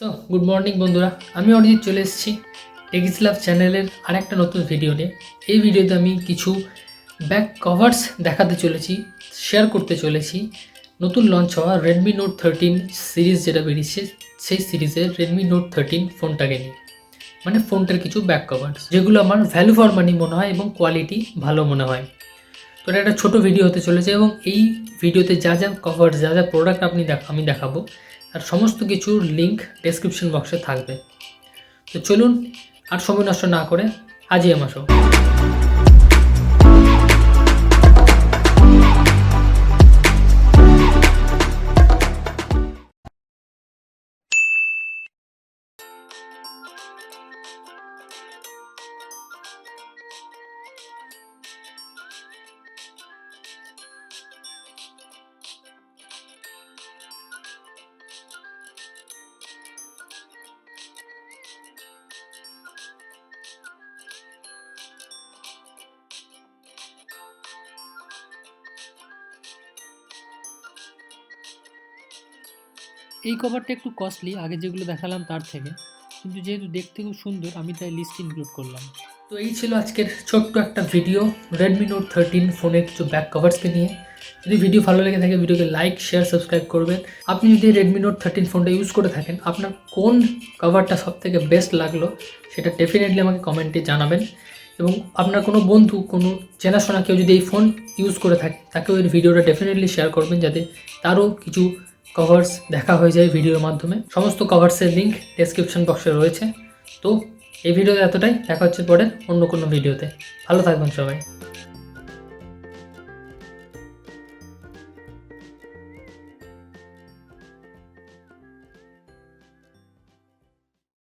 তো good morning বন্ধুরা, আমি অরিজিৎ চলে এসেছি টেকিস লাভ চ্যানেলের আরেকটা নতুন ভিডিও নিয়ে। এই ভিডিওতে আমি কিছু ব্যাক কভার্স দেখাতে চলেছি, শেয়ার করতে চলেছি নতুন লঞ্চ হওয়া রেডমি নোট 13 সিরিজ যেটা বেরিয়েছে, সেই সিরিজের রেডমি নোট 13 ফোনটাকে নিয়ে। মানে ফোনটার কিছু ব্যাক কভার্স যেগুলো আমার ভ্যালু ফর মানি মনে হয় এবং কোয়ালিটি ভালো মনে হয়। তো এটা একটা ছোটো ভিডিও হতে চলেছে এবং এই ভিডিওতে যা যা কভার, যা যা প্রোডাক্ট আমি দেখাবো আর সমস্ত কিছুর লিঙ্ক ডেসক্রিপশন বক্সে থাকবে। তো চলুন আর সময় নষ্ট না করে আজই আমার শো। এই কভারটা একটু কস্টলি আগে যেগুলো দেখালাম তার থেকে, কিন্তু যেহেতু দেখতে খুব সুন্দর আমি তাই লিস্ট ইনক্লুড করলাম। তো এই ছিল আজকের ছোট্ট একটা ভিডিও রেডমি নোট 13 ফোনের কিছু ব্যাক কভার্সকে নিয়ে। যদি ভিডিও ভালো লেগে থাকে ভিডিওকে লাইক, শেয়ার, সাবস্ক্রাইব করবেন। আপনি যদি রেডমি নোট 13 ফোনটা ইউজ করে থাকেন, আপনার কোন কভারটা সবথেকে বেস্ট লাগলো সেটা ডেফিনেটলি আমাকে কমেন্টে জানাবেন। এবং আপনার কোনো বন্ধু, কোনো চেনাশোনা কেউ যদি এই ফোন ইউজ করে থাকে তাকেও এই ভিডিওটা ডেফিনেটলি শেয়ার করবেন, যাতে তারও কিছু কভার্স দেখা হয়ে যায় ভিডিওর মাধ্যমে। সমস্ত কভার্সের লিঙ্ক ডেসক্রিপশন বক্সে রয়েছে। তো এই ভিডিওতে এতটাই, দেখা হচ্ছে পরে অন্য কোনো ভিডিওতে। ভালো থাকবেন সবাই।